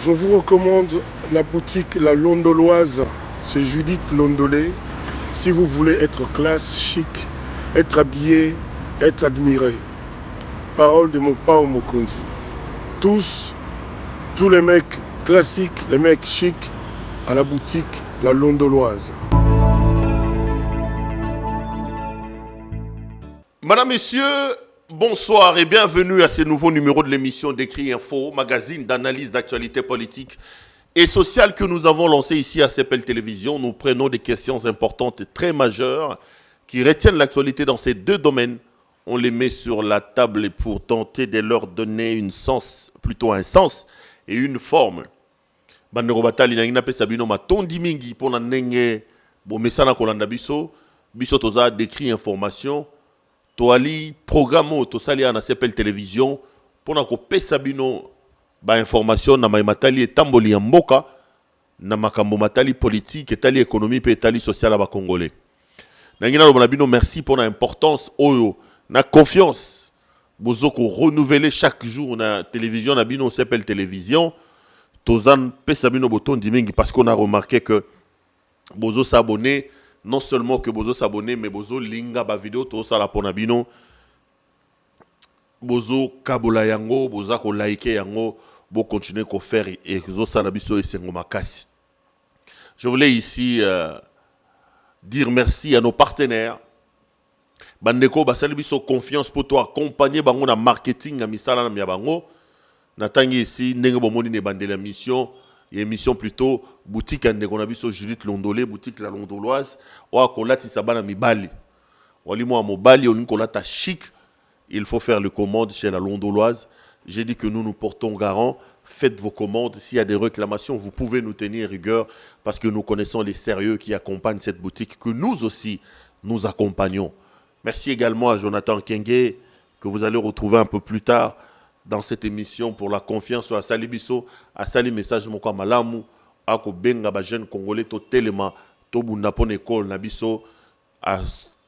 Je vous recommande la boutique La Londoloise. C'est Judith Londolé. Si vous voulez être classe, chic, être habillé, être admiré. Parole de mon Pao Mokonzi. Tous les mecs classiques, les mecs chics, à la boutique La Londoloise. Madame, Messieurs, bonsoir et bienvenue à ce nouveau numéro de l'émission d'Écrit Info, magazine d'analyse d'actualité politique et sociale que nous avons lancé ici à CPL Télévision. Nous prenons des questions importantes et très majeures qui retiennent l'actualité dans ces deux domaines. On les met sur la table pour tenter de leur donner un sens et une forme. Bandeko batali na ngina pesa bino matondi mingi pona ndenge bo mesana kolanda biso toza d'écrit information toali programme to sali na CPL Télévision pona ko pesa bino ba information na matali etamboli ya mboka na makambo matali politique etali économie pe etali sociale ba congolais. Na ngina lo bino merci pour la importance oyo na confiance bozoko renouveler chaque jour na télévision na bino CPL Télévision. Tozan pesa bino boton dimingi parce qu'on a remarqué que bozo s'abonner non seulement que bozo s'abonner mais bozo linga ba vidéo to sala pona bino bozo kabola yango boza ko like yango bo continuer ko faire et zo sala biso esengo makasi. Je voulais ici dire merci à nos partenaires bandeko basali biso confiance pour toi accompagner bango na marketing na misala na mia bango. Natangi ici ndenge bomoni ne bandela mission émission plutôt boutique ndeko na biso Judith Londolé boutique La Londoloise o kolati sabana mibali wali mo mobali on kolata chic. Il faut faire les commandes chez La Londoloise. J'ai dit que nous portons garant. Faites vos commandes. S'il y a des réclamations, vous pouvez nous tenir rigueur parce que nous connaissons les sérieux qui accompagnent cette boutique que nous aussi nous accompagnons. Merci également à Jonathan Kenge que vous allez retrouver un peu plus tard dans cette émission pour la confiance à Sali Biso, à Sali Message Mokwa Malamu, à Kobenga ba jeune congolais to telema to bunda pon école na biso à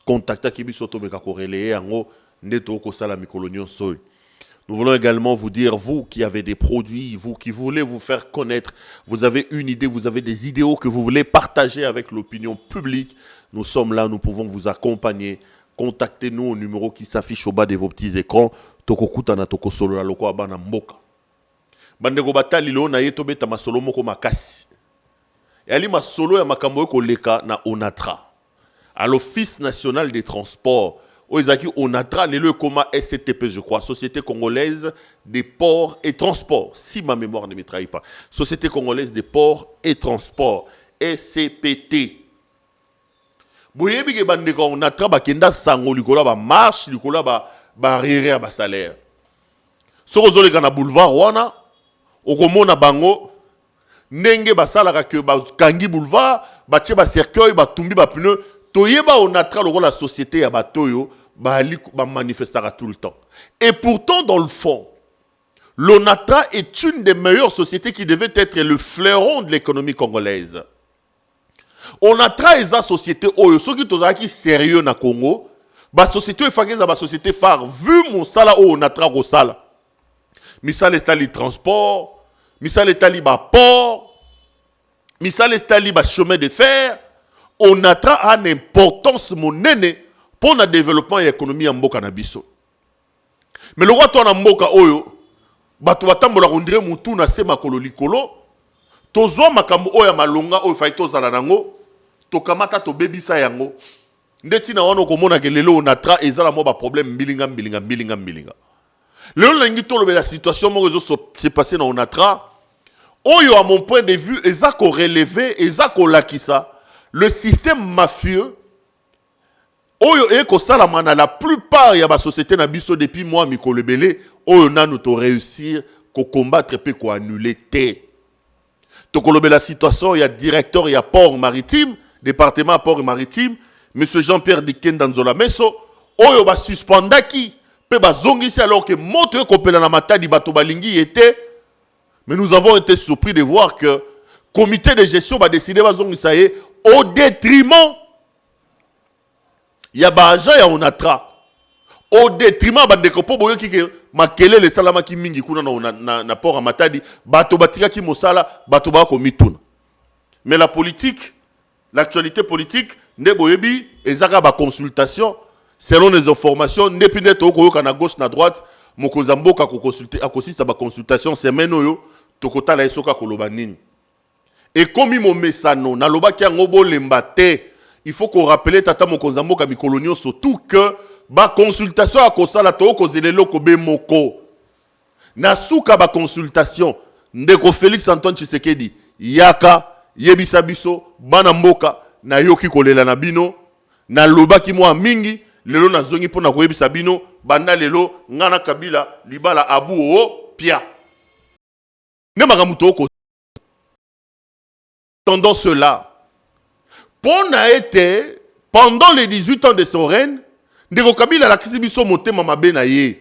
contacter ki biso to beka ko relayer yango ndeto ko sala mikolonio soy. Nous voulons également vous dire, vous qui avez des produits, vous qui voulez vous faire connaître, vous avez une idée, vous avez des idéaux que vous voulez partager avec l'opinion publique, nous sommes là, nous pouvons vous accompagner. Contactez-nous au numéro qui s'affiche au bas de vos petits écrans. Tokokuta na toko solo la loko abana mboka. Bandeko batali lo na yeto beta masolo moko makasi. Yali masolo ya makambo ko leka na ONATRA. À l'Office national des transports. Oizaki ONATRA le koma SCTP je crois, Société congolaise des ports et transports. Si ma mémoire ne me trahit pas. Société congolaise des ports et transports. SCPT. Boyebi ke bandeko ONATRA bakenda sango likola ba marche likola ba rire ba salaire. Soko zoleka na boulevard wana okomona bango ndenge basalaka ke ba kangi boulevard batie ba cercueil ba tumbi ba pneu toyeba ONATRA lokola société ya batoyo ba manifestera tout le temps. Et pourtant dans le fond l'ONATRA est une des meilleures sociétés qui devait être le fleuron de l'économie congolaise. ONATRA eza société oyo soki tozaki sérieux na Congo ba société efakeza ba société phare vu mon sala o ONATRA ko sala misala etali transport misala etali ba port misala etali ba chemin de fer. ONATRA a une importance monene pour le développement et l'économie ya mboka na biso. Mais le roi to na mboka oyo bato batambola kondire mutu na se makolo likolo tozwa makambo oyo malonga oyo fai tozala nango tokamata to bebisa yango ndeti na wana komona ke lelo ONATRA ezala mo ba problème mbilinga. Lelo nangi tolobe la situation mo rezo se passer na ONATRA oyo à mon point de vue ezako relever ezako lakisa le système mafieux oyo eko sala mana la plupart ya ba société na biso depuis moi mikolo belé oyo nanu to réussir ko combattre pe ko annuler té. Tokolobe la situation, il y a directeur, il y a port maritime, département port maritime, monsieur Jean-Pierre Diken Danzola Meso, oyo ba suspendaki, pe ba zongisi alors que monte kopela na matadi bato balingi était, mais nous avons été surpris de voir que comité de gestion va décider ba zongisa au détriment il y a ba agent ya ONATRA, au détriment ba ndeko po boyo ki makele le salama ki mingi kuna na port à Matadi, bato batika ki mosala, bato ba ko mituna. Mais la politique, l'actualité politique, ne boyebi ezaka ba consultation selon les informations, ne pinet oko na gauche na droite, mokozamboka ko consulter akosista ba consultation semaine oyo tokota la esoka koloba nini. Et comme il m'a ça non, na loba ki ngobo lembate, il faut qu'on rappelle tata mokozamboka mikolonio surtout que ba consultation à kosala to kozelelo ko be moko na suka ba consultation ndeko Félix Antoine Tshisekedi yaka yebisa biso bana mboka na yoki kolela na bino na loba ki mwa mingi lelo na zongi pona ko yebisa bino banda lelo ngana Kabila libala abu o pia ne magamuto ko pendant cela pona été pendant les 18 ans de son règne Ndeko Kabila la kisibiso motema mabe na ye.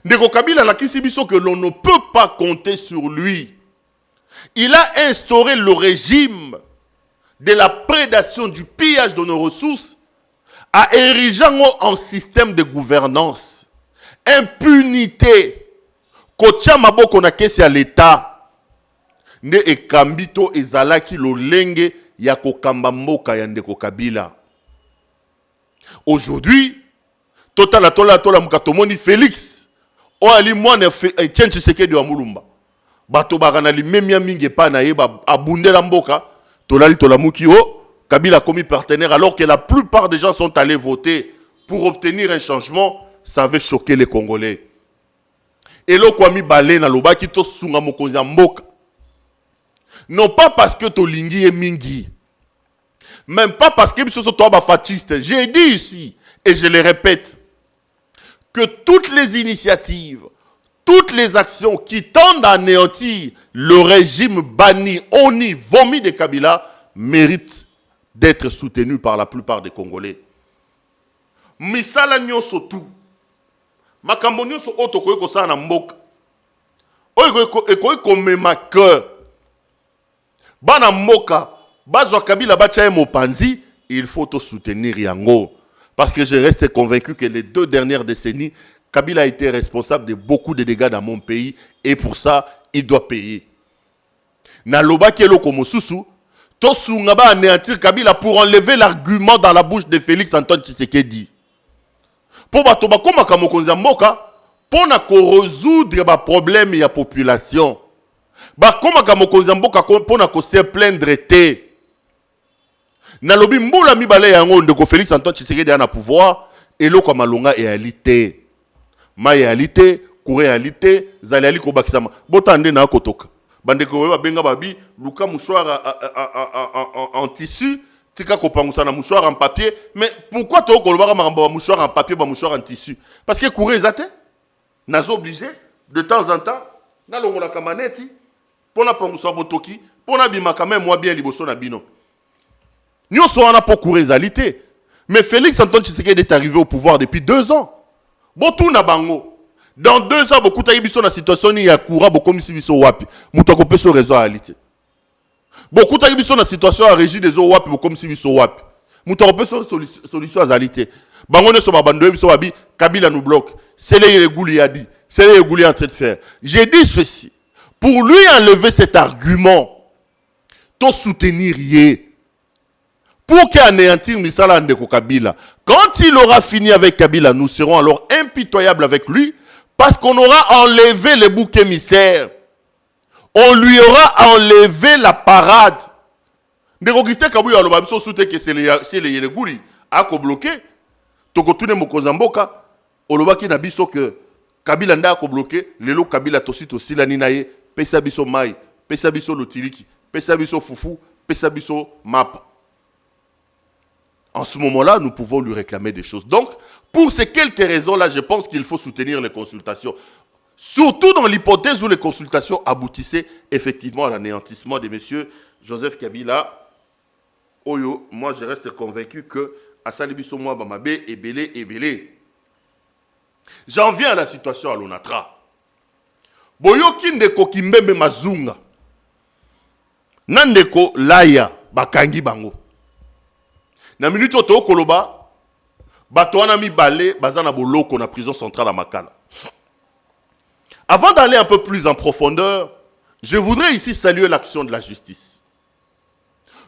Ndeko Kabila la kisibiso que l'on ne peut pas compter sur lui. Il a instauré le régime de la prédation, du pillage de nos ressources, à érigeant en système de gouvernance. Impunité. Kotia maboko na kesi à l'État. Ne ekambito ezalaki lolenge ya kokamba mboka ya Ndeko Kabila. Aujourd'hui, tola mukatomoni Félix, o ali mwana Etienne Tshisekedi wa Mulumba. Bato bagana li memia mingi pa na ye ba abundela mboka, tolali tolamuki o Kabila commis partenaire alors que la plupart des gens sont allés voter pour obtenir un changement, ça avait choqué les Congolais. Et lo kwami balé na lobaki to sunga mokonzi ya mboka. Non pas parce que tolingi e mingi. Même pas parce que ce sont toi fatiste. J'ai dit ici, et je le répète, que toutes les initiatives, toutes les actions qui tendent à anéantir le régime banni, honni, vomi de Kabila, méritent d'être soutenues par la plupart des Congolais. Misala nyonso tout. Makambo nyonso otokoye kosala na mboka. Oyo komema cœur. Bana mboka. Bazwa Kabila bacha mopanzi, il faut te soutenir yango. Parce que je reste convaincu que les 2 dernières décennies, Kabila a été responsable de beaucoup de dégâts dans mon pays et pour ça, il doit payer. Na loba kelo komosusu, to sungaba anéantir Kabila pour enlever l'argument dans la bouche de Félix Antoine Tshisekedi. Pour bato bakoma ka mokonzi mboka, pour na ko résoudre ba problème ya population. Bakoma ka mokonzi mboka pour na ko se plaindre te. Na lobi mbula mibale yango ndeko Félix Antoine Tshisekedi na pouvoir et loko malonga et réalité. Ma réalité, couré réalité, zali ali ko bakisama. Botande na kotoka. Bandeko ba benga babi luka mouchoir en tissu, tika ko pangusa na mouchoir en papier, mais pourquoi to ko lobaka mamba mouchoir en papier ba mouchoir en tissu? Parce que couré zate nazo obligé de temps en temps na longola kamaneti pona pangusa botoki, pona bimaka même moi bien liboso na bino. Nous sommes là pour courir réalité. Mais Félix Antoine Tshisekedi est arrivé au pouvoir depuis 2 ans. Botou na bango. Dans 2 ans, beaucoup de gens dans la situation ni ya coura beaucoup de biso wapi. Moutako pe so réseau réalité. Beaucoup de gens dans la situation à régie des wapi beaucoup de biso wapi. Moutako pe so solution à réalité. Bango ne so babando biso wabi Kabila nous bloque. C'est les Gouli a dit. C'est les Gouli en train de faire. J'ai dit ceci. Pour lui enlever cet argument, to soutenir yé. Pour qu'anéantir Misala Ndeko Kabila. Quand il aura fini avec Kabila, nous serons alors impitoyables avec lui parce qu'on aura enlevé les boucs émissaires. On lui aura enlevé la parade. Ndeko Christian Kabouya alobabiso soute que c'est les Gouli a bloqué. Tokotune Mokozamboka olobaki na biso que Kabila nda ko bloqué, lelo Kabila tosito silani naye, pesa biso mai, pesa biso lotiliki, pesa biso fufu, pesa biso map. En ce moment-là, nous pouvons lui réclamer des choses. Donc, pour ces quelques raisons-là, je pense qu'il faut soutenir les consultations. Surtout dans l'hypothèse où les consultations aboutissaient effectivement à l'anéantissement de M. Joseph Kabila. Oyo, moi je reste convaincu que Assalibiso Mwa Bamabe est belé. J'en viens à la situation à l'Onatra. Boyoki ndeko Kimbembe Mazunga. Nandeko Laya Bakangi Bango. Na minute oto koloba Batoana mi balé, bazana boloko na prison centrale à Makala. Avant d'aller un peu plus en profondeur, je voudrais ici saluer l'action de la justice.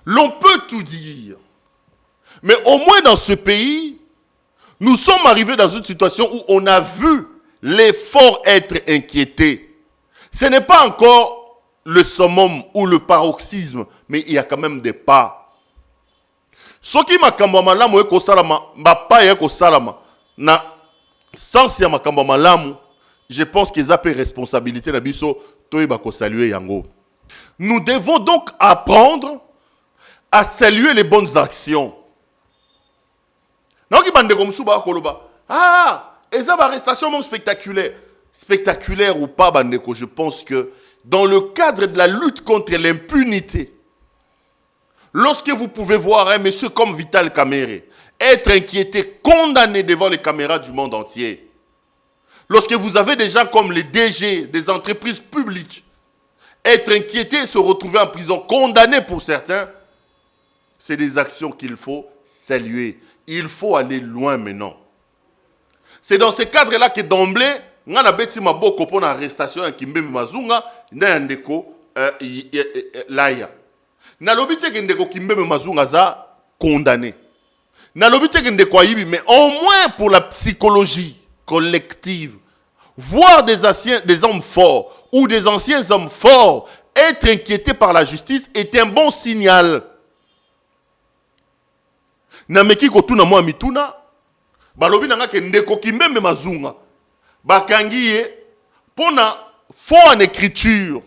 L'on peut tout dire, mais au moins dans ce pays, nous sommes arrivés dans une situation où on a vu l'effort être inquiété. Ce n'est pas encore le summum ou le paroxysme, mais il y a quand même des pas. Ce qui m'a malamu eko salama, mbapa eko salama, na sens ya makambo malamu, je pense qu'ils ont pris responsabilité na biso toyeba ko saluer yango. Nous devons donc apprendre à saluer les bonnes actions. Ah, et ça, arrestation spectaculaire. Spectaculaire ou pas, bandeko, je pense que dans le cadre de la lutte contre l'impunité, lorsque vous pouvez voir un monsieur comme Vital Kamerhe être inquiété, condamné devant les caméras du monde entier, lorsque vous avez des gens comme les DG des entreprises publiques être inquiétés et se retrouver en prison, condamnés pour certains, c'est des actions qu'il faut saluer. Il faut aller loin maintenant. C'est dans ce cadre-là que d'emblée, on a bêti ma boko pour l'arrestation de Kimbembe Mazunga, na ndeko Laya. Na lobite que ndeko Kimbembe Mazunga za condamné. Na lobite que ndeko Ayibi, mais au moins pour la psychologie collective, voir des hommes forts ou des anciens hommes forts être inquiétés par la justice est un bon signal. Nameki kotuna mwa mituna balobi nanga ke ndeko Kimbembe Mazunga bakangiye pona faux en écriture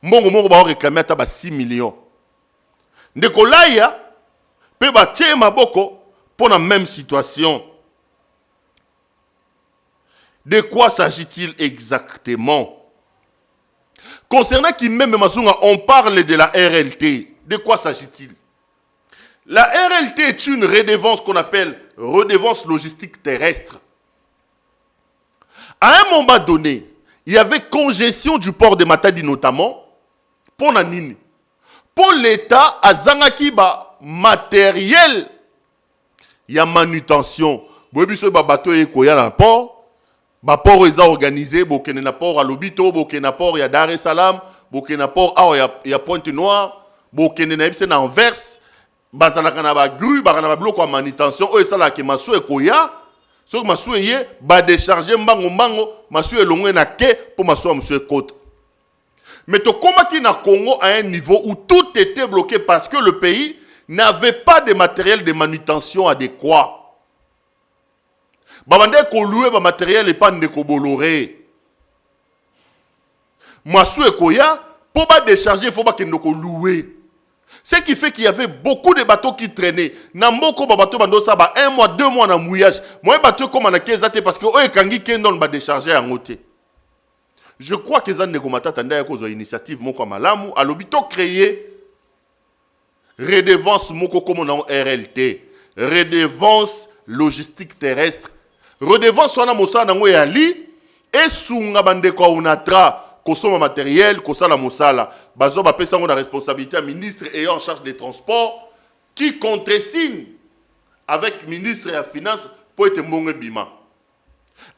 mbongo moko ba réclamer ata ba 6 millions ndeko Laya pe ba tie maboko pona même situation. De quoi s'agit-il exactement? Concernant Kimbembe Mazunga, on parle de la RLT. De quoi s'agit-il? La RLT est une redevance qu'on appelle redevance logistique terrestre. À un moment donné, il y avait congestion du port de Matadi notamment. Pour Nanini. Pour l'État, à Zangakiba, matériel, il y a manutention. Bobiso bateau et koya dans le port. Port est organisé. Bokena port à Lobito, Bokena port il y a Dar es Salaam, Bokena port il y a Pointe-Noire, Bokena na Anvers. Bazalaka na ba grue ba na bloc en manutention o esala ke masu ekoya so masu eye ba décharger mbango masu elongwe na ke pour masu a monsieur côte. Mais to komaki na Congo à un niveau où tout était bloqué parce que le pays n'avait pas de matériel de manutention adéquat. Babande ko louer ba matériel et pas ndeko Bolloré. Masu ekoya pour ba décharger il faut pas que ndeko louer. Ce qui fait qu'il y avait beaucoup de bateaux qui traînaient. Namboko bateau bando saba 1 mois, 2 mois na mouillage. Moi bateau comme on a 15 parce que oye kangi kendon ba décharger en côté. Je crois que ça ne komata tanda ya kozo initiative moko malamu alobito créer redevance moko comme on a RLT, redevance logistique terrestre. Redevance wana mosala nango ya li et sunga bande ko unatra kosoma matériel, kosala mosala. Bazo ba pesa la responsabilité à ministre ayant en charge des transports qui contresigne avec ministre et la finance pour être mbonge bima.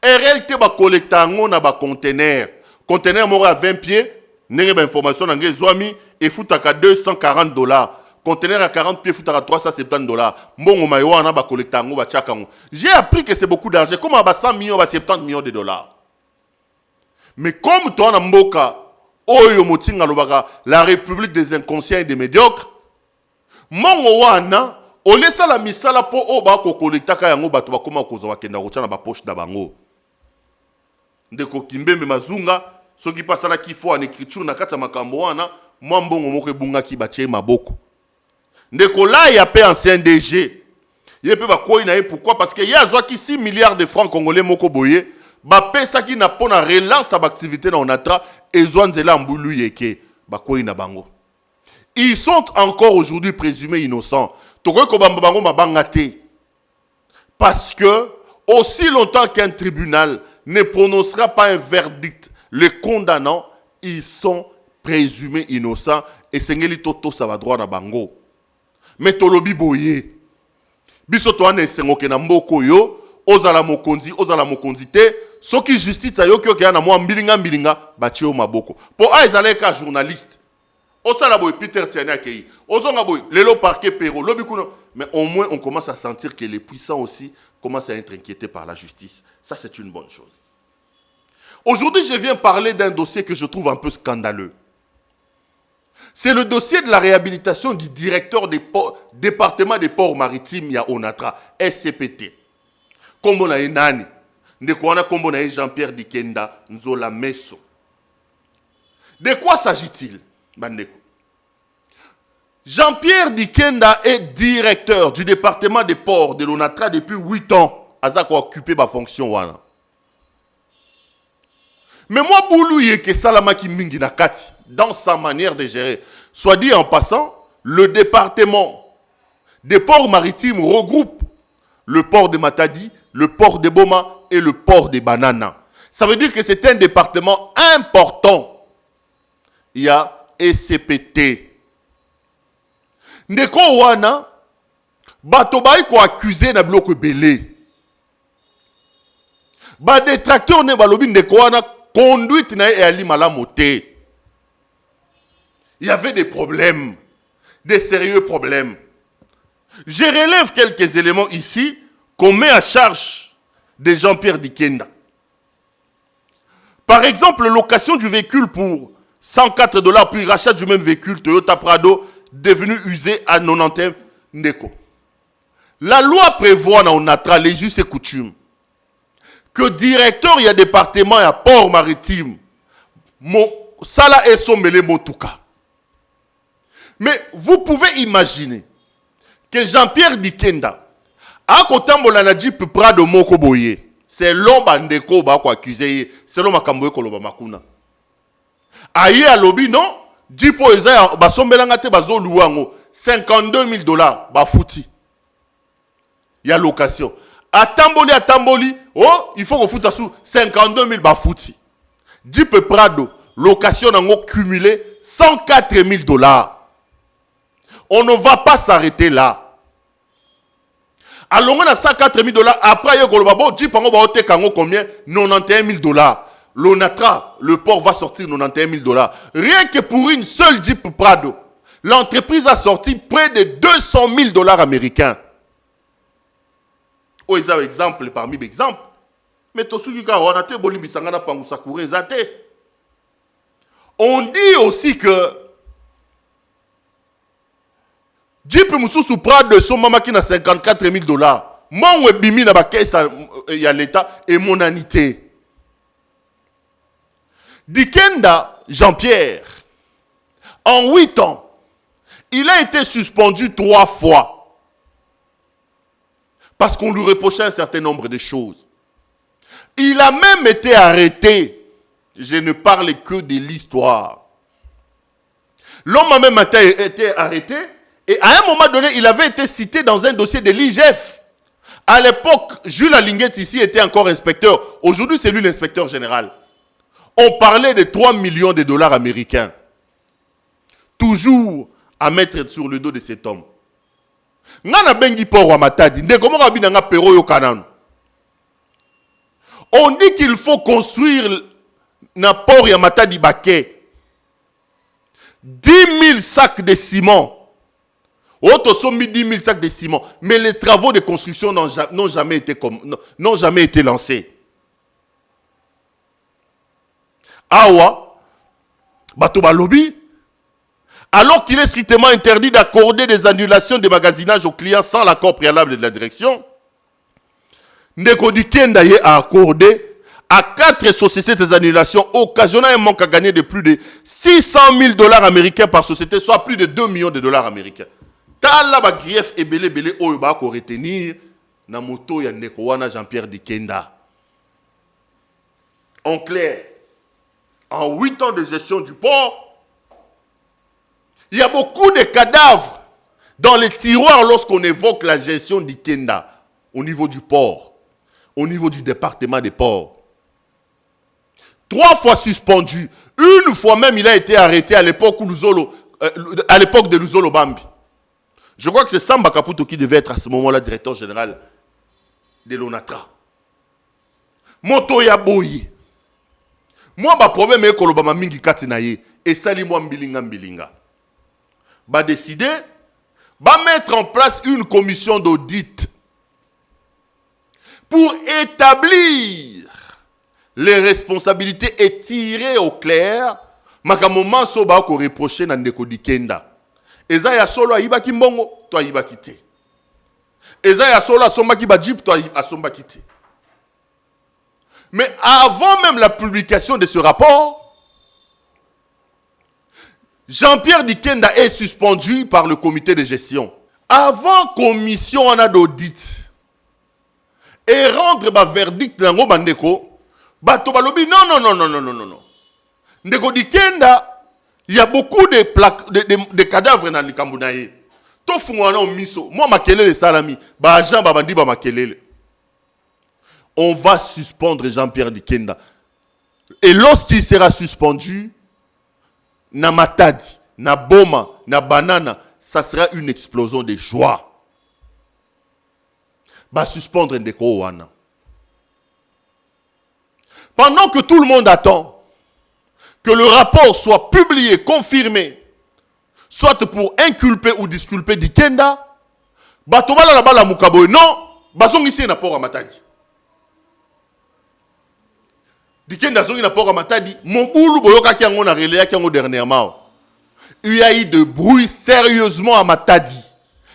RLT ba collecta ngo na ba conteneur. Conteneur moko à 20 pieds, nenge ba information na ngezwami et futaka $240. Conteneur à 40 pieds futaka $370. Mbongo mayo na ba collecta ngo ba tchaka ngo. J'ai appris que c'est beaucoup d'argent. Comme ba 100 millions, ba 70 millions de dollars. Mais comme toi na mboka oyo motinga lobaka la république des inconscients et des médiocres, mongo wana o laissa la misala po o ba ko kolekta yango bato bakoma ko zo kenda ko tana ba poche na bango. Ndeko Kimbembe Mazunga soki pasala ki fo en écriture na kata makambo wana mwa mbongo moko ebunga ki batie maboko. Ndeko Laya pe ancien DG. Ye pe ba koyi na ye pourquoi parce que ya zwa ki 6 milliards de francs congolais moko boye. Bapesa qui n'a pas relance à l'activité dans Onatra et Zwanzela Mbulu Yeke Bakoy na bango. Ils sont encore aujourd'hui présumés innocents. Parce que aussi longtemps qu'un tribunal ne prononcera pas un verdict les condamnant, ils sont présumés innocents et Sengeli Toto ça va droit na bango. Mais Tolobi Boye Biso to ane sengo ke na mboko yo, ozala mokonzi te, soki justice ayo ki okeya na mwa mbilinga, bati yo maboko. Po a ezale ka journaliste. Osala boy Peter Tiani akei. Ozonga boy lelo parquet Perro, lobi kuno. Mais au moins on commence à sentir que les puissants aussi commencent à être inquiétés par la justice. Ça c'est une bonne chose. Aujourd'hui, je viens parler d'un dossier que je trouve un peu scandaleux. C'est le dossier de la réhabilitation du directeur du département des ports maritimes ya Onatra, SCPT. Kombo na enani, ndeko wana kombo na Jean-Pierre Dikenda Nzola Meso. De quoi s'agit-il, bandeko? Jean-Pierre Dikenda est directeur du département des ports de l'Onatra depuis 8 ans. Azako a occupé ma fonction wana. Mais moi, Boulou Yeke Salamaki Mingi Nakati, dans sa manière de gérer, soit dit en passant, le département des ports maritimes regroupe le port de Matadi, le port de Boma et le port de Banana. Ça veut dire que c'est un département important. Il y a SCPT. Ndeko wana, bato bayi ko accusé na biloko belé. Ba détracteur ne balobi ndeko wana conduite na ali malamoté. Il y avait des problèmes, des sérieux problèmes. Je relève quelques éléments ici qu'on met à charge de Jean-Pierre Dikenda. Par exemple, location du véhicule pour 104 $, puis rachat du même véhicule Toyota Prado devenu usé à 91 ndeko. La loi prévoit dans Onatra les us et coutumes que directeur il y a département il y a port maritime sala et sommele motuka. Mais vous pouvez imaginer que Jean-Pierre Dikenda a kotambola na Jeep Prado moko boye. C'est l'homme ndeko ba ko accusé, c'est l'homme makambo ekoloba makuna. Aye alobi non, Jeep eza ba sombelanga te bazo luwango 52 000 $ ba futi. Ya location. Atamboli, oh, il faut qu'on foute sous 52 000 bafouti. Jeep Prado, location nango cumulé 104 000 $. On ne va pas s'arrêter là. Alors on a 104 000 $, après Jeep va ote kango combien? 91 000 $. L'Onatra, le port va sortir 91 000 $. Rien que pour une seule Jeep Prado, l'entreprise a sorti près de 200 000 $ américains. Oh, ils ont exemple parmi les exemples. Mais on dit aussi que Jeep Moussou Prado de son maman qui a 54 000 $. Mon webimi na ba caisse ya l'État et mon anité. Dikenda Jean-Pierre, en 8 ans, il a été suspendu 3 fois. Parce qu'on lui reprochait un certain nombre de choses. Il a même été arrêté. Je ne parle que de l'histoire. L'homme a même été arrêté. Et à un moment donné, il avait été cité dans un dossier de l'IGF. À l'époque, Jules Alinguet ici était encore inspecteur. Aujourd'hui, c'est lui l'inspecteur général. On parlait de 3 millions de $ américains. Toujours à mettre sur le dos de cet homme. Ngana bengi port wa Matadi ndeko mo kabina nga pero yo kananu. On dit qu'il faut construire na port ya Matadi baquet 10 000 sacs de ciment. Auto sommi 10 000 sacs de ciment, mais les travaux de construction n'ont jamais été lancés. Awa bato balobi. Alors qu'il est strictement interdit d'accorder des annulations de magasinage aux clients sans l'accord préalable de la direction, Ndeko Dikenda a accordé à 4 sociétés des annulations, occasionnant un manque à gagner de plus de 600 000 $ américains par société, soit plus de 2 millions de $ américains. Tala ba grief et belé oyo ba ko retenir na moto ya Ndeko wana Jean-Pierre Dikenda. En clair, en 8 ans de gestion du port, il y a beaucoup de cadavres dans les tiroirs lorsqu'on évoque la gestion d'Ikenda au niveau du port, au niveau du département des ports. 3 fois suspendu. Une fois même, il a été arrêté à l'époque de Luzolo Bambi. Je crois que c'est Samba Kaputo qui devait être à ce moment-là directeur général de l'ONATRA. Moto ya boye. Moi, ma problème est que le mingi katinaye et sali moi mbilinga. Ba décider, ba mettre en place une commission d'audit pour établir les responsabilités et tirer au clair makamoma so ba ko reprocher na ndeko Dikenda. Eza ya solo ayibaki mbongo to ayibaki te. Eza ya solo asombaki ba jeep to asombaki te. Mais avant même la publication de ce rapport, Jean-Pierre Dikenda est suspendu par le comité de gestion. Avant commission en a d'audit et rendre ma verdict dans le bandeko, bato balobi non. Ndeko Dikenda, il y a beaucoup de cadavres dans le Kambunaye. To fungwana o miso, moi makelele salami, ba agent babandi ba makelele. On va suspendre Jean-Pierre Dikenda. Et lorsqu'il sera suspendu, na matadi, na boma, na banana, ça sera une explosion de joie. Va suspendre Ndeko Wana. Pendant que tout le monde attend que le rapport soit publié, confirmé, soit pour inculper ou disculper Dikenda, batobala la bala mukaboy, non, bazong ici na port à matadi. Dikenda zongi na port à matadi, mon boulou boyoka ki ango na relaya ki ango dernièrement. Il y a eu de bruit sérieusement à Matadi.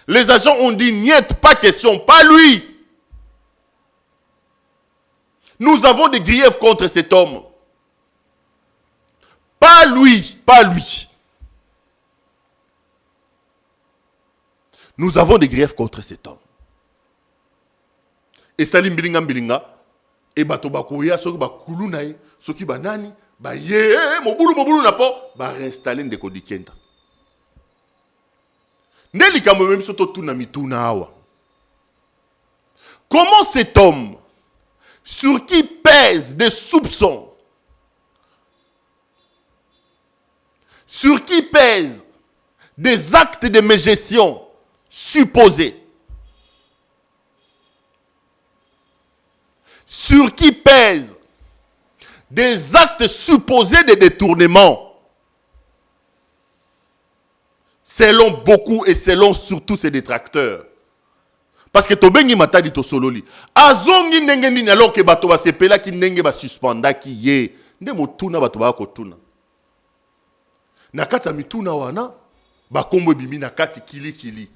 Les agents ont dit, niet, pas question, pas lui. Nous avons des griefs contre cet homme. Pas lui, pas lui. Nous avons des griefs contre cet homme. Et Salim Bilinga, et Batobakoya, soki bakulu nae, soki banani, ba ye, mobulu na po, ba réinstaller Ndeko Dikenda. Nelika même soto tuna mituna awa. Comment cet homme, sur qui pèsent des soupçons, sur qui pèsent des actes de mégestion supposés, sur qui pèsent des actes supposés de détournement, selon beaucoup et selon surtout ses détracteurs. Parce que Tobengi Matadi to sololi. Azongi ndenge nini alors que bato ba sepela ki ndenge ba suspenda ki ye. Nde motuna bato ba ko tuna. Na kati mituna wana ba kombo bimi na kati kili.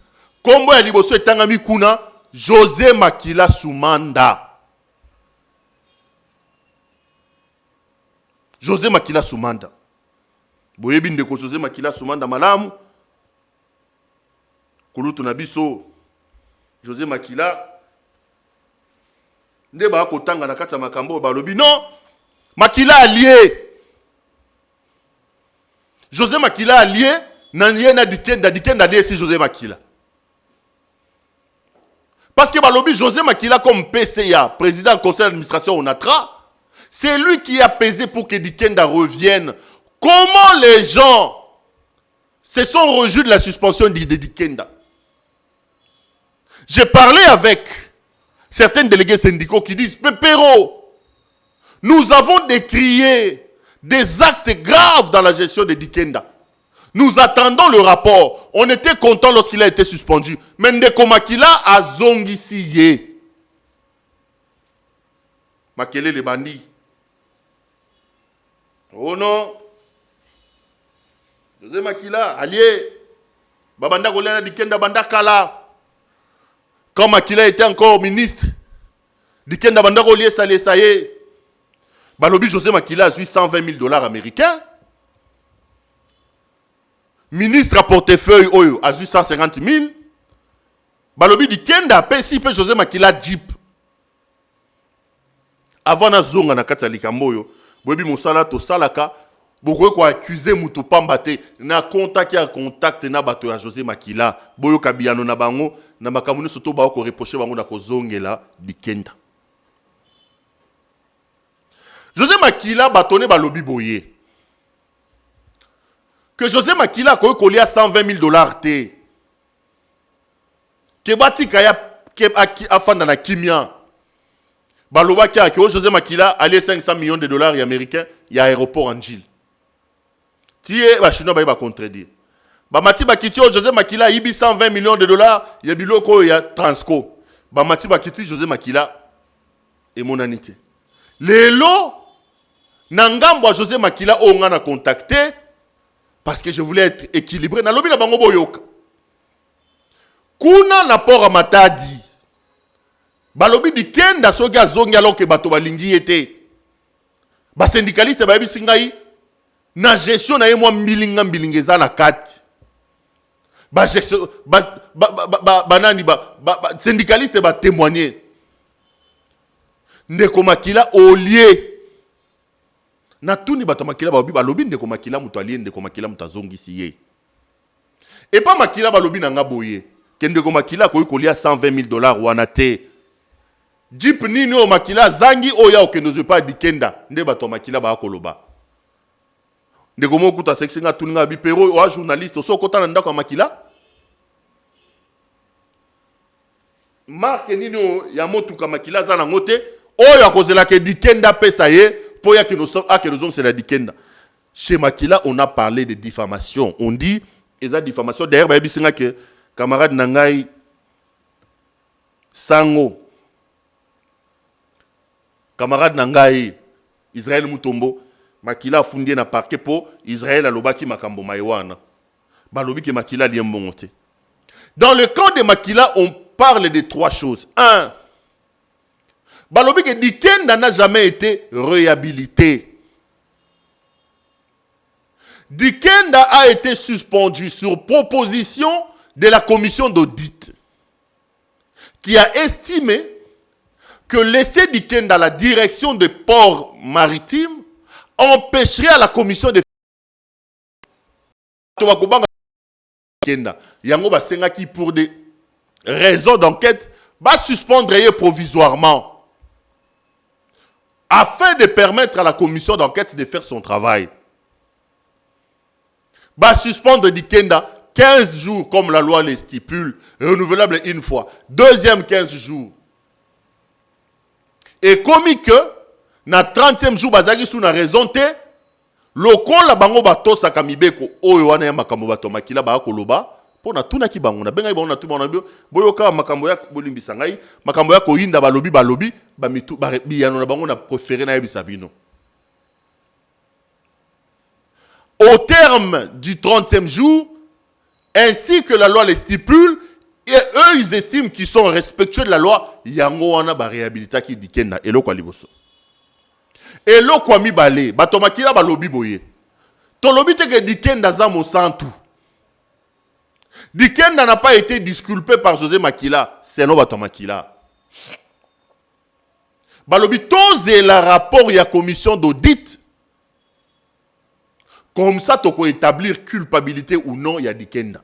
Kombo ya liboso etangami kuna José Makila Soumanda. José Makila Soumanda. Boyebi ndeko José Makila Soumanda malamu. Kulutu na biso José Makila nde ba ko tanga na kati ya makambo balobi non Makila allié. José Makila allié na yena Dikenda allié si José Makila. Parce que balobi José Makila comme PCA, président du conseil d'administration ONATRA, c'est lui qui a pesé pour que Dikenda revienne. Comment les gens se sont réjouis de la suspension de Dikenda? J'ai parlé avec certains délégués syndicaux qui disent, Pépéro, nous avons décrié des actes graves dans la gestion de Dikenda. Nous attendons le rapport. On était content lorsqu'il a été suspendu. Mais Ndeko Makila a zongisiye. Makele les bandits. Oh non. José Makila, allié. Babanda Golena Dikenda Banda Kala. Quand Makila était encore ministre, Dikenda Banda Golena Salé Saye. Balobi José Makila a eu $120,000 américains. Ministre à portefeuille Oyo a eu 150,000. Balobi Dikenda a payé José Makila Jeep. Avant na zonga na kati ya likambo boyebi mosala to salaka boko ko accuser mutu pambate na contact na bato ya José Makila boyo kabiyano na bango na makamuni soto ba ko reprocher bango na kozongela Dikenda. José Makila batone balobi boye que José Makila ko kolia $120,000 té. Kebati kaya afanda na kimia. Baloba kia ke José Makila allait 500 millions de dollars américains, il y a aéroport en Gilles. Tiye ba chinois ba contredire. Ba mati ba kiti José Makila ibi 120 millions de dollars, ya biloko ya Transco. Ba mati ba kiti José Makila et mon anité. Lelo nangambo José Makila o nga na contacté parce que je voulais être équilibré. Na lobi na bango boyoka. Kuna na port Matadi. Balobi di kenda soki azongi alors que bato balingi ete. Ba syndicaliste ba yebisi ngai na gestion na ye mwa mbilingeza na kati. Ba gestion banani syndicaliste ba témoigner. Ndeko Makila olie. Na tuni bato Makila balobi ndeko Makila muto alie ndeko Makila muto azongisi ye. Et pas Makila balobi na nga boye. Ndeko Makila koyi kolia 120 000 dollars wana te. Jeep nini o Makila zangi oya okenozo pa dikenda nde bato Makila ba koloba. Ndeko mokuta seksinga tuninga bipero o journaliste so kota na ndako Makila. Marque nini o ya motuka Makila za na ngote oya kozela ke dikenda pesa ye po ya kenozo c'est la dikenda. Chez Makila on a parlé de diffamation. On dit eza diffamation d'ailleurs ba bisinga ke camarade Nangai Sango camarade Nangai Israël Mutombo Makila fondé na parquet po Israël alobaki makambo maiwana balobi ke Makila liembongote. Dans le cas de Makila on parle de trois choses. Un, balobi ke Dikenda n'a jamais été réhabilité. Dikenda a été suspendu sur proposition de la commission d'audit qui a estimé que laisser Dikenda à la direction des ports maritimes empêcherait à la commission de Yango Basengaki pour des raisons d'enquête va suspendre provisoirement afin de permettre à la commission d'enquête de faire son travail. Va suspendre Dikenda 15 jours comme la loi les stipule, renouvelable une fois. Deuxième 15 jours. Et comme que, na 30e jour, bazaki sous na raison te, lokon la bango bato sakamibeko, oyo wana ya makambo bato makila ba koloba, po na tuna ki bango na benga bango na tu bango na bio, boyo ka makambo ya bolimbisa ngai, makambo ya ko yinda balobi, ba mitu ba biyano na bango na préféré na yebisa bino. Au terme du 30e jour, ainsi que la loi les stipule, et eux, ils estiment qu'ils sont respectueux de la loi, yango wana ba réhabilita ki Dikenda, elo kwa liboso. Elo kwa mibale, bato makila balobi boye. To lobi te ke Dikenda za mosantu. Dikenda n'a pas été disculpé par José Makila, selon bato makila. Balobi toze la rapport ya commission d'audit. Comme ça, tu peux établir culpabilité ou non, il y a Dikenda.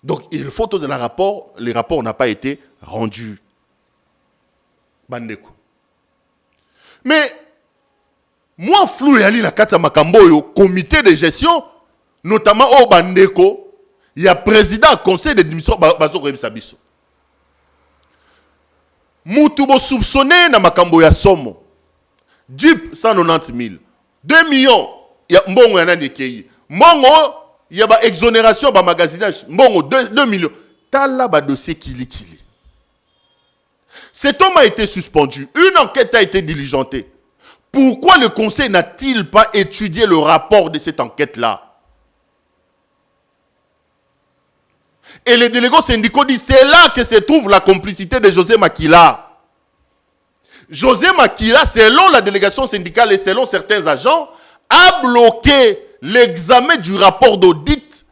Donc, il faut que les rapports n'ont pas été rendus. Bandeko. Mais, moi, flou yali na kata makambo yo, comité de gestion, notamment au Bandeko, il y a président, conseil d'administration, bazo rebisa biso. Mutubo soupçonné na makambo ya somo. Jeep 190 000. 2 millions, il y a mbongo yana nekei. Mbongo, il y a ba exonération, ba magasinage. Mbongo, 2 millions. Tala ba dossier kili. Cet homme a été suspendu. Une enquête a été diligentée. Pourquoi le conseil n'a-t-il pas étudié le rapport de cette enquête-là? Et les délégués syndicaux disent, c'est là que se trouve la complicité de José Makila. José Makila, selon la délégation syndicale et selon certains agents, a bloqué l'examen du rapport d'audit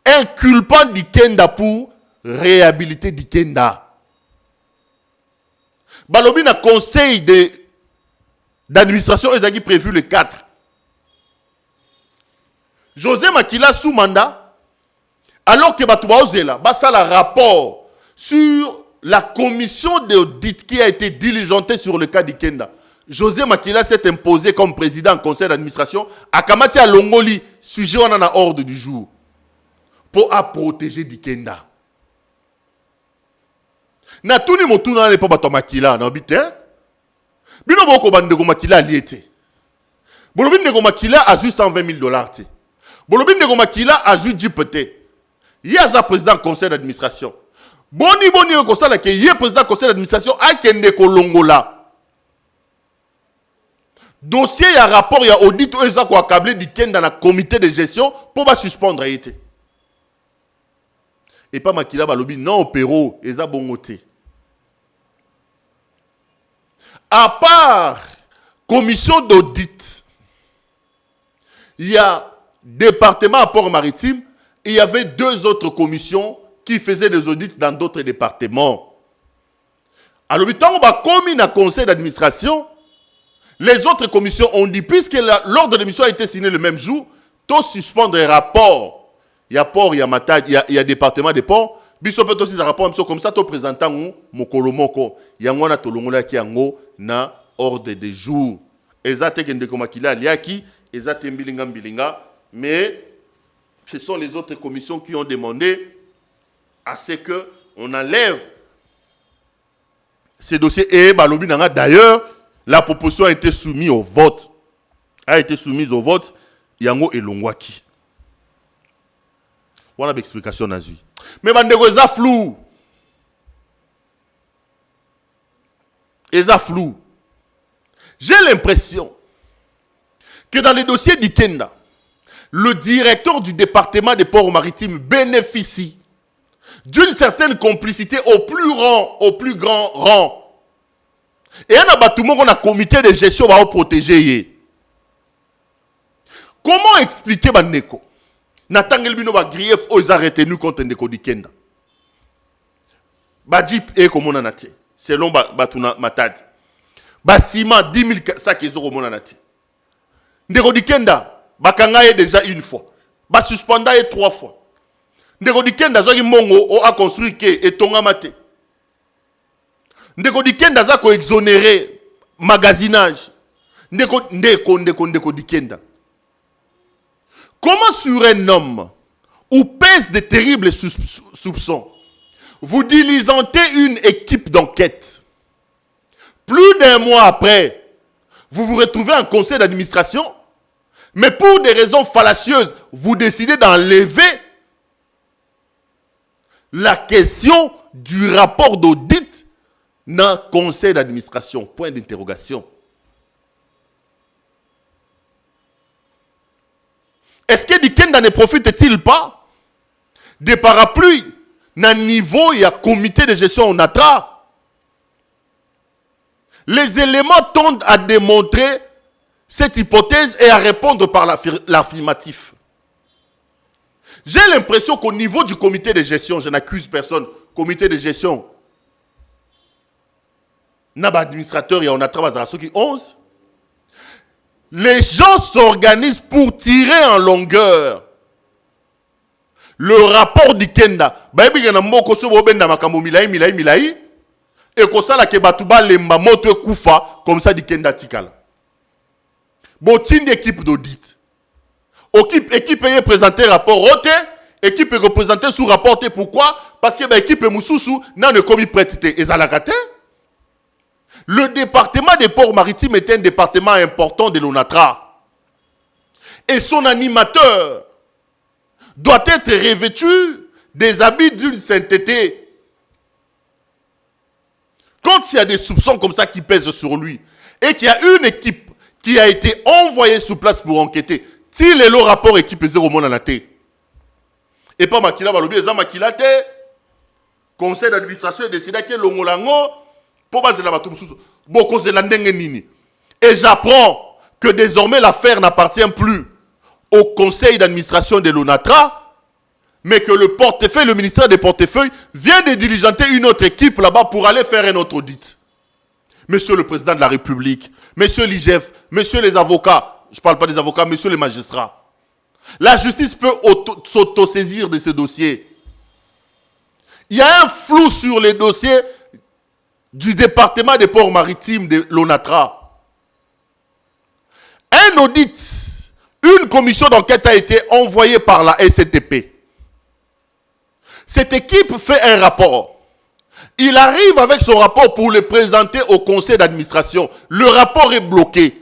inculpant Dikenda pour réhabiliter Dikenda. Balobi na conseil d'administration est prévu le 4. José Makila sous mandat, alors que Batouba Ozela, basa la rapport sur la commission d'audit qui a été diligentée sur le cas Dikenda. José Makila s'est imposé comme président du conseil d'administration à Kamati à Longoli, sujet on en a ordre du jour, pour protéger Dikenda. Na tuni motuna ne pa bato makila na bité. Bino boko bandeko makila liete. Bolobi ndeko makila a juste $120,000 te. Bolobi ndeko makila a juste Jeep te. Yaza président conseil d'administration. Boni ko sala ke ye président conseil d'administration a kende ko longola. Dossier ya rapport ya audit o eza ko accabler di kenda na comité de gestion pour ba suspendre été. Et pas makila balobi non opéro eza bongote. À part commission d'audit, il y a département à Port-Maritime, il y avait 2 autres commissions qui faisaient des audits dans d'autres départements. Alors, quand on va commis dans le conseil d'administration, les autres commissions ont dit, puisque l'ordre de mission a été signé le même jour, tout suspendre les rapports. Il y a port, il y a matad, il y a département de port. Biso peut aussi un rapport comme ça, tout présentant mokolo moko. Il y a un tolongola qui ango na ordre de jour. Ezate kende komakila liaki, ezate mbilinga. Mais ce sont les autres commissions qui ont demandé à ce qu'on enlève ces dossiers. Et balobi nanga d'ailleurs, la proposition a été soumise au vote. Yango elongwaki. Voilà l'explication nazui. Mais bandeko eza flou. J'ai l'impression que dans les dossiers d'Ikenda, le directeur du département des ports maritimes bénéficie d'une certaine complicité au plus grand rang. Et il y a tout le monde a un comité de gestion va protéger. Comment expliquer bandeko? Natangel bino ba grief aux retenu contre ndeko d'Ikenda. Ba Jeep et comme on en a été. Selon Batuna Matad. Basima 10 000 sacs ezoko mona nati. Ndeko d'Ikenda bakanga déjà une fois. Ba suspenda 3 fois. Ndeko d'Ikenda zoki mongo a construit ke etonga mate. Ndeko d'Ikenda za ko exonérer magasinage. Ndeko d'Ikenda. Comment sur un homme où pèsent de terribles soupçons, vous diligentez une équipe d'enquête? Plus d'un mois après, vous vous retrouvez en conseil d'administration, mais pour des raisons fallacieuses, vous décidez d'enlever la question du rapport d'audit dans le conseil d'administration. Point d'interrogation. Est-ce que Dikenda ne profite-t-il pas des parapluies dans le niveau et à comité de gestion en ATRA? Les éléments tendent à démontrer cette hypothèse et à répondre par l'affirmatif. J'ai l'impression qu'au niveau du comité de gestion, je n'accuse personne, comité de gestion, Naba administrateur et on a travaillé à ceux qui 11. Les gens s'organisent pour tirer en longueur le rapport d'Ikenda. Baebi yana moko so bobenda makambo milai et ko sala ke batuba lemba moto kufa comme ça d'Ikenda tikala. Botine équipe d'audit. Équipe est présenter rapport roté, équipe est représentée sous rapporté. Pourquoi? Parce que l'équipe est moussoussou n'a ne commis prêtité et zalakate. Le département des ports maritimes est un département important de l'ONATRA. Et son animateur doit être revêtu des habits d'une sainteté. Quand il y a des soupçons comme ça qui pèsent sur lui, et qu'il y a une équipe qui a été envoyée sur place pour enquêter, s'il est le rapport équipe 0 mon la té. Et pas Makila Balobi, et Makila té, conseil d'administration décide que l'ongolango, et j'apprends que désormais l'affaire n'appartient plus au conseil d'administration de l'ONATRA, mais que le portefeuille, le ministère des portefeuilles, vient de diligenter une autre équipe là-bas pour aller faire un autre audit. Monsieur le président de la République, monsieur l'IGF, monsieur les avocats, je ne parle pas des avocats, monsieur les magistrats, la justice peut s'autosaisir de ces dossiers. Il y a un flou sur les dossiers du département des ports maritimes de l'ONATRA. Un audit, une commission d'enquête a été envoyée par la STP. Cette équipe fait un rapport. Il arrive avec son rapport pour le présenter au conseil d'administration. Le rapport est bloqué.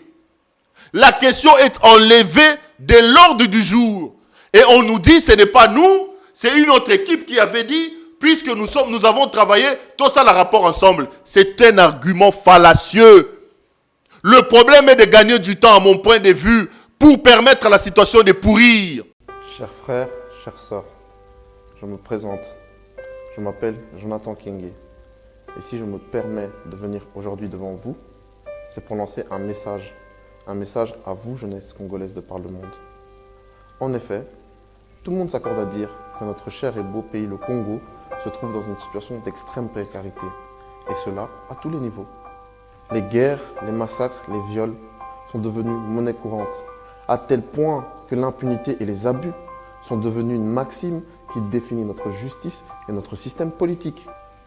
La question est enlevée de l'ordre du jour. Et on nous dit, ce n'est pas nous, c'est une autre équipe qui avait dit, puisque nous avons travaillé, tout ça, le rapport ensemble. C'est un argument fallacieux. Le problème est de gagner du temps, à mon point de vue, pour permettre à la situation de pourrir. Chers frères, chères sœurs, je me présente. Je m'appelle Jonathan Kenge. Et si je me permets de venir aujourd'hui devant vous, c'est pour lancer un message à vous, jeunesse congolaise de par le monde. En effet, tout le monde s'accorde à dire que notre cher et beau pays, le Congo, se trouve dans une situation d'extrême précarité. Et cela à tous les niveaux. Les guerres, les massacres, les viols sont devenus monnaie courante, à tel point que l'impunité et les abus sont devenus une maxime qui définit notre justice et notre système politique.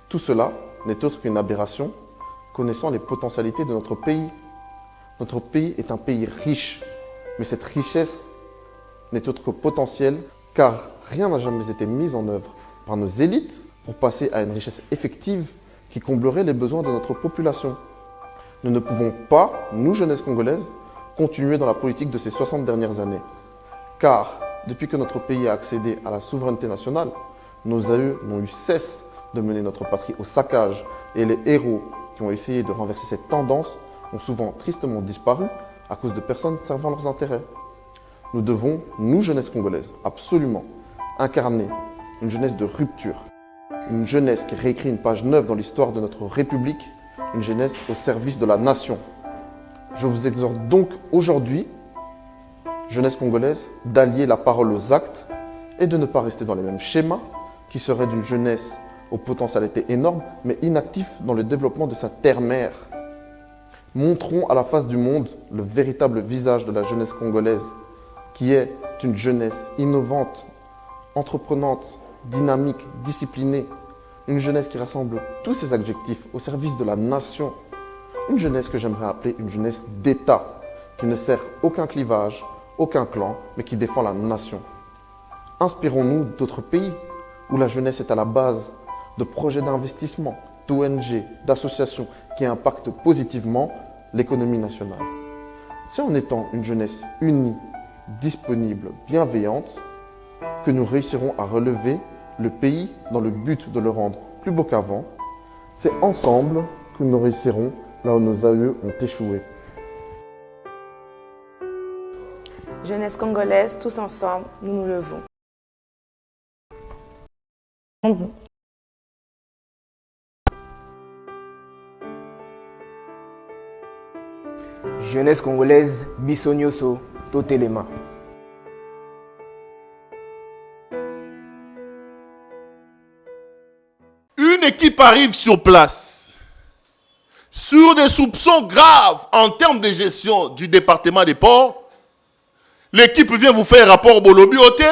Tout cela n'est autre qu'une aberration, connaissant les potentialités de notre pays. Notre pays est un pays riche, mais cette richesse n'est autre que potentielle, car rien n'a jamais été mis en œuvre par nos élites pour passer à une richesse effective qui comblerait les besoins de notre population. Nous ne pouvons pas, nous, jeunesse congolaise, continuer dans la politique de ces 60 dernières années. Car, depuis que notre pays a accédé à la souveraineté nationale, nos aïeux n'ont eu cesse de mener notre patrie au saccage et les héros qui ont essayé de renverser cette tendance ont souvent tristement disparu à cause de personnes servant leurs intérêts. Nous devons, nous, jeunesse congolaise, absolument incarner une jeunesse de rupture, une jeunesse qui réécrit une page neuve dans l'histoire de notre République, une jeunesse au service de la nation. Je vous exhorte donc aujourd'hui, jeunesse congolaise, d'allier la parole aux actes et de ne pas rester dans les mêmes schémas qui seraient d'une jeunesse aux potentialités énormes, mais inactif dans le développement de sa terre-mère. Montrons à la face du monde le véritable visage de la jeunesse congolaise, qui est une jeunesse innovante, entreprenante, dynamique, disciplinée, une jeunesse qui rassemble tous ces adjectifs au service de la nation, une jeunesse que j'aimerais appeler une jeunesse d'État, qui ne sert aucun clivage, aucun clan, mais qui défend la nation. Inspirons-nous d'autres pays où la jeunesse est à la base de projets d'investissement, d'ONG, d'associations qui impactent positivement l'économie nationale. C'est en étant une jeunesse unie, disponible, bienveillante, que nous réussirons à relever le pays dans le but de le rendre plus beau qu'avant. C'est ensemble que nous réussirons là où nos aïeux ont échoué. Jeunesse congolaise, tous ensemble, nous nous levons. Jeunesse congolaise, biso nyonso, totelema. Une équipe arrive sur place sur des soupçons graves en termes de gestion du département des ports. L'équipe vient vous faire un rapport Bolobi Ote.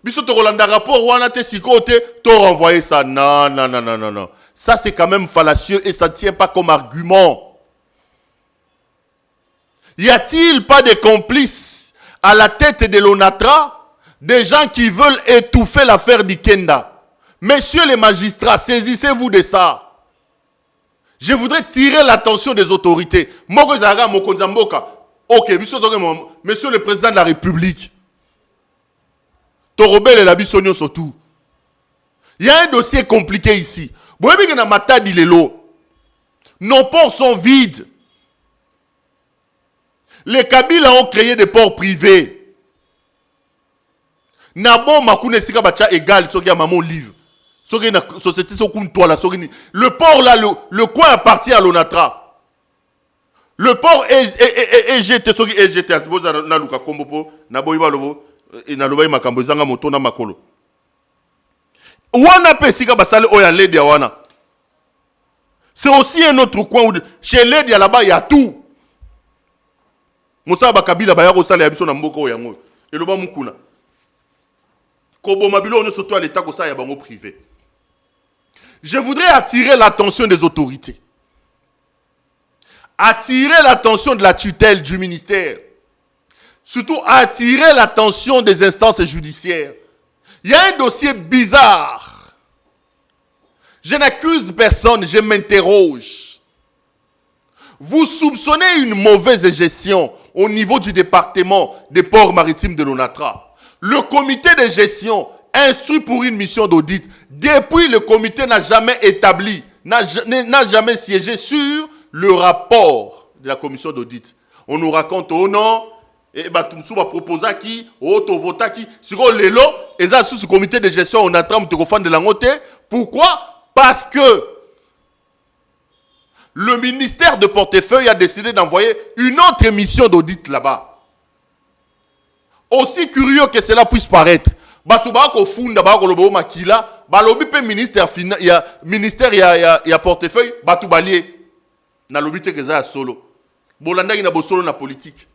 Biso to Rolanda rapport wana te siko te, to renvoyer ça. Non, non, non, non, non, non. Ça c'est quand même fallacieux et ça ne tient pas comme argument. Y a-t-il pas de complices à la tête de l'ONATRA, des gens qui veulent étouffer l'affaire d'Ikenda? Messieurs les magistrats, saisissez-vous de ça. Je voudrais tirer l'attention des autorités. Ok, monsieur le président de la République. Torobel et la Bissonio surtout. Il y a un dossier compliqué ici. Nos ports sont vides. Les Kabila ont créé des ports privés. Nabo Makune Sika Bacha égal, ce qui a maman livre. Société le port là, le coin appartient à l'ONATRA. Le port est jeté. C'est aussi un autre coin où chez Ledia là-bas il y a tout. Moussa Bakabila Bayaro Sale Abiso Namboko Yango. Et le bas Mukuna. Kobo Mabilo on est surtout à l'état que ça y a bango privé. Je voudrais attirer l'attention des autorités. Attirer l'attention de la tutelle du ministère. Surtout attirer l'attention des instances judiciaires. Il y a un dossier bizarre. Je n'accuse personne, je m'interroge. Vous soupçonnez une mauvaise gestion au niveau du département des ports maritimes de l'ONATRA. Le comité de gestion instruit pour une mission d'audit. Depuis, le comité n'a jamais établi, n'a jamais siégé sur le rapport de la commission d'audit. On nous raconte, oh non, et Batumsou va proposer qui, oh to vota qui, sur le lot, et ça sous ce comité de gestion, on attend de la ngote. Pourquoi? Parce que le ministère de portefeuille a décidé d'envoyer une autre mission d'audit là-bas. Aussi curieux que cela puisse paraître, Batouba ko funda ba ko lobo makila, ba lobi pe ministère il y a portefeuille, Batoubalier na lobi te keza solo. Bolanda ina bo solo na politique.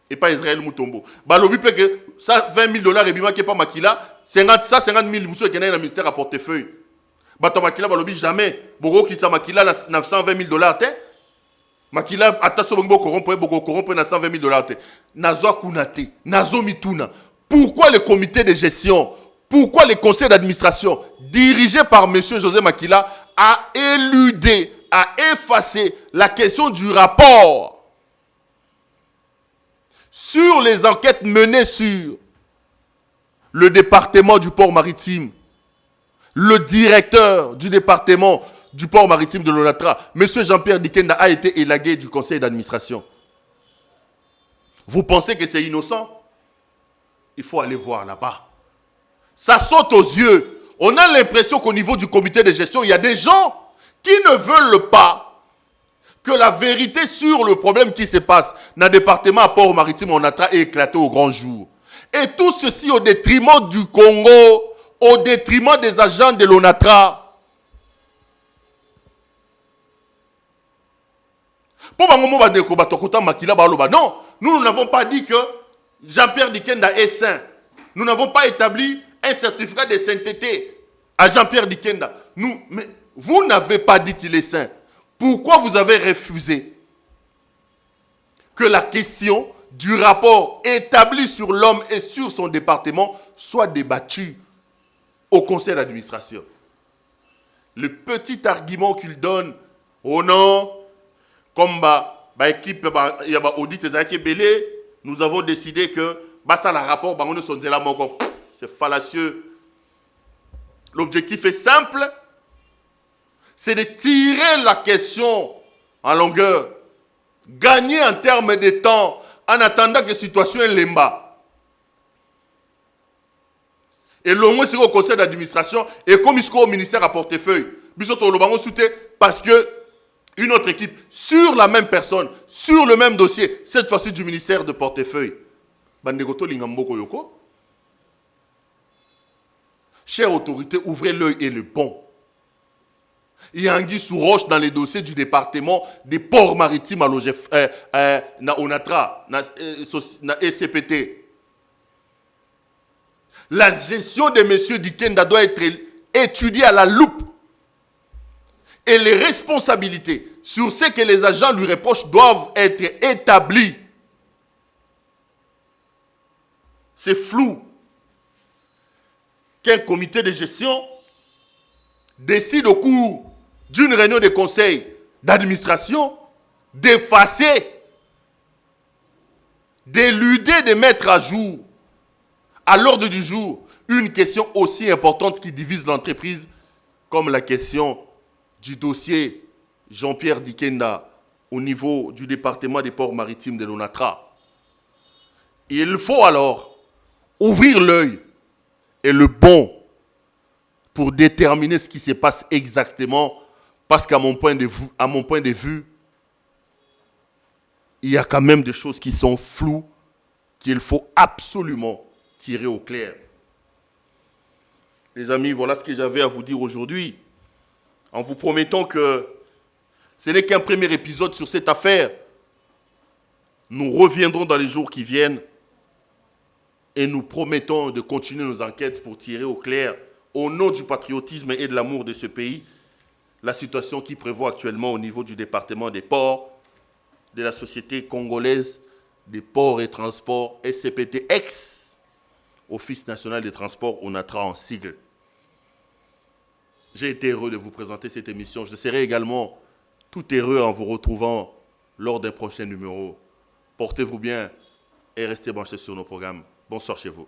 Et pas Israël Moutombo. Ba lobi pe que ça $20,000 et bima ke pas makila, 50 000 muso ke na ministère à portefeuille. Bato makila ba lobi jamais bogo ki sa makila na $120,000 te. Makila ataso bongo corrompre na $120,000 te. Nazo kunate, nazo mituna. Pourquoi le comité de gestion, pourquoi le conseil d'administration dirigé par M. José Makila a éludé, a effacé la question du rapport sur les enquêtes menées sur le département du port maritime, le directeur du département du port maritime de l'ONATRA, M. Jean-Pierre Dikenda, a été élagué du conseil d'administration. Vous pensez que c'est innocent? Il faut aller voir là-bas. Ça saute aux yeux. On a l'impression qu'au niveau du comité de gestion, il y a des gens qui ne veulent pas que la vérité sur le problème qui se passe dans le département à Port-Maritime, on a éclaté au grand jour. Et tout ceci au détriment du Congo, au détriment des agents de l'ONATRA. Non, nous n'avons pas dit que Jean-Pierre Dikenda est saint. Nous n'avons pas établi un certificat de sainteté à Jean-Pierre Dikenda. Mais vous n'avez pas dit qu'il est saint. Pourquoi vous avez refusé que la question du rapport établi sur l'homme et sur son département soit débattue au conseil d'administration? Le petit argument qu'il donne, oh non, comme équipe, il y a audit belé, nous avons décidé que ça le rapport c'est fallacieux. L'objectif est simple, c'est de tirer la question en longueur, gagner en termes de temps en attendant que la situation est lemba. Et l'on est au conseil d'administration et comme il au ministère à portefeuille, parce que une autre équipe, sur la même personne, sur le même dossier, cette fois-ci du ministère de portefeuille. Chère autorité, ouvrez l'œil et le pont. Il y a Anguille sous roche dans les dossiers du département des ports maritimes à l'ONATRA, na SCPT. La gestion de M. Dikenda doit être étudiée à la loupe. Et les responsabilités sur ce que les agents lui reprochent doivent être établies. C'est flou qu'un comité de gestion décide au cours d'une réunion de conseil d'administration d'effacer, d'éluder, de mettre à jour, à l'ordre du jour, une question aussi importante qui divise l'entreprise comme la question du dossier Jean-Pierre Dikenda au niveau du département des ports maritimes de l'ONATRA. Il faut alors ouvrir l'œil et le bon pour déterminer ce qui se passe exactement, parce qu'à mon point de vue, il y a quand même des choses qui sont floues qu'il faut absolument tirer au clair. Les amis, voilà ce que j'avais à vous dire aujourd'hui, en vous promettant que ce n'est qu'un premier épisode sur cette affaire. Nous reviendrons dans les jours qui viennent et nous promettons de continuer nos enquêtes pour tirer au clair, au nom du patriotisme et de l'amour de ce pays, la situation qui prévaut actuellement au niveau du département des ports, de la société congolaise des ports et transports, SCPT-Ex, Office national des transports, ONATRA en sigle. J'ai été heureux de vous présenter cette émission. Je serai également tout heureux en vous retrouvant lors d'un prochain numéro. Portez-vous bien et restez branchés sur nos programmes. Bonsoir chez vous.